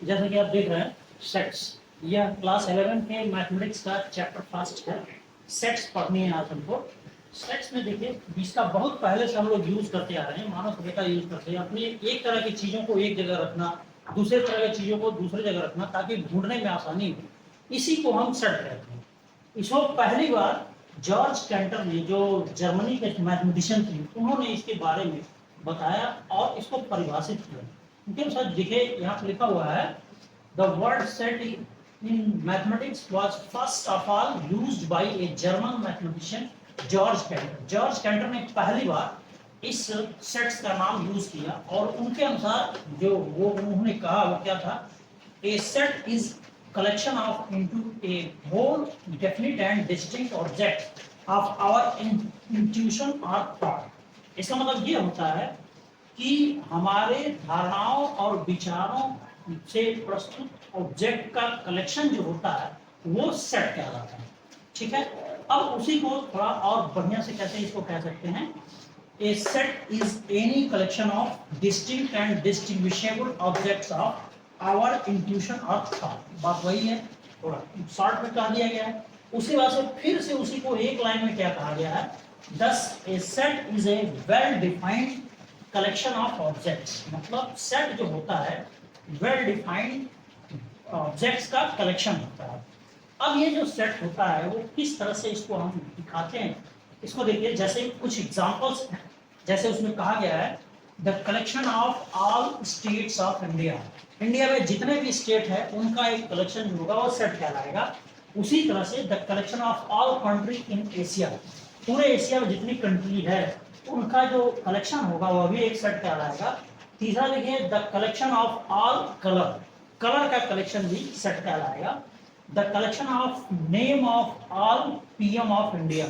जैसा कि आप देख रहे हैं सेट्स, यह क्लास 11 के मैथमेटिक्स का चैप्टर फर्स्ट है। सेट्स पढ़नी है आज हमको। सेट्स में देखिए इसका बहुत पहले से हम लोग यूज करते आ रहे हैं, मानव सभ्यता यूज करते हैं। अपनी एक तरह की चीजों को एक जगह रखना, दूसरे तरह की चीजों को दूसरी जगह रखना ताकि ढूंढने में आसानी हो, इसी को हम सेट कहते हैं। इसको पहली बार जॉर्ज कैंटर ने, जो जर्मनी के मैथमेटिशियन थे, उन्होंने इसके बारे में बताया और इसको परिभाषित किया। उनके अनुसार देखिए यहाँ पर लिखा हुआ है, the word set in mathematics was first of all used by a German mathematician George canter. George canter ने पहली बार इस सेट्स का नाम यूज किया और उनके अनुसार जो वो उन्होंने कहा वो क्या था, a set is collection of into a whole definite and distinct object of our intuition or thought। इसका मतलब ये होता है कि हमारे धारणाओं और विचारों से प्रस्तुत ऑब्जेक्ट का कलेक्शन जो होता है वो सेट कहलाता है। ठीक है, अब उसी को थोड़ा और बढ़िया से कैसे इसको कह सकते हैं, a set is any collection of distinct and distinguishable objects of our intuition or thought. बात वही है, थोड़ा शॉर्ट में कहा दिया गया है। उसी बात से फिर से उसी को एक लाइन में क्या कहा गया है, thus a set is a well defined collection of objects. मतलब सेट जो होता है वेल डिफाइंड ऑब्जेक्ट्स का कलेक्शन होता है। अब ये जो सेट होता है वो किस तरह से इसको हम दिखाते हैं, इसको देखिए। जैसे कुछ एग्जांपल्स हैं, जैसे उसमें कहा गया है the collection of all states of India. India में जितने भी स्टेट है उनका एक कलेक्शन जो होगा वो सेट कहलाएगा। उसी तरह से the collection of all country in Asia, पूरे एशिया में जितनी कंट्री है उनका जो कलेक्शन होगा वह भी एक सेट कहलाएगा। तीसरा देखिए the collection of all colour, colour का कलेक्शन भी सेट कहलाएगा। The collection of name of all PM of India,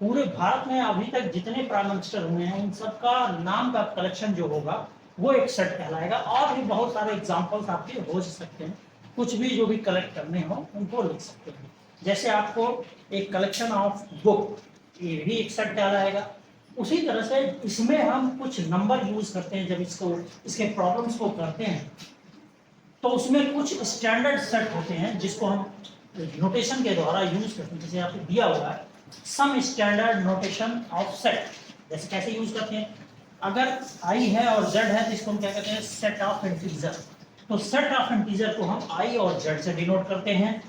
पूरे भारत में अभी तक जितने प्राइम मिनिस्टर हुए हैं उन सबका नाम का कलेक्शन जो होगा वो एक सेट कहलाएगा। और भी बहुत सारे एग्जांपल्स आपके हो सकते हैं, कुछ भी जो भी कलेक्ट करने हो उनको लिख सकते हैं। जैसे आपको एक कलेक्शन ऑफ बुक, ये भी एक सेट कहलाएगा। उसी तरह से इसमें हम कुछ नंबर यूज करते हैं, जब इसके प्रॉब्लम्स को करते हैं तो उसमें कुछ स्टैंडर्ड सेट होते हैं जिसको हम नोटेशन के द्वारा यूज करते हैं। जैसे आपको दिया हुआ है some standard notation of set, जैसे कैसे यूज करते हैं, अगर i है और z है तो इसको हम क्या कहते हैं, सेट ऑफ इंटीजर। तो सेट ऑफ इंटीजर को हम i और z से डिनोट करते हैं।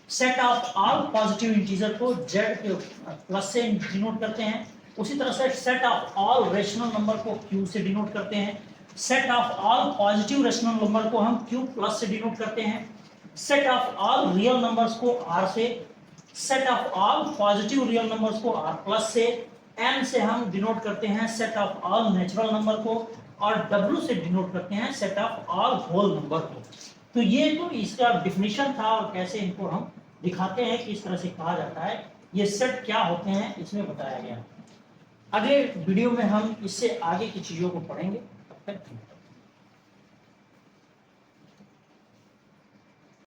Set of all positive integer को z के प्लस से डिनोट करते हैं। उसी तरह से set of all rational number को q से डिनोट करते हैं। Set of all positive rational number को हम q प्लस से डिनोट करते हैं। Set of all real numbers को r से, set of all positive real numbers को r प्लस से, m से हम डिनोट करते हैं set of all natural number को, और w से डिनोट करते हैं set of all whole number को। तो ये तो इसका डिफिनीशन था और कैसे इनको हम दिखाते हैं कि इस तरह से कहा जाता है, ये सेट क्या होते हैं इसमें बताया गया। अगले वीडियो में हम इससे आगे की चीजों को पढ़ेंगे। तब तक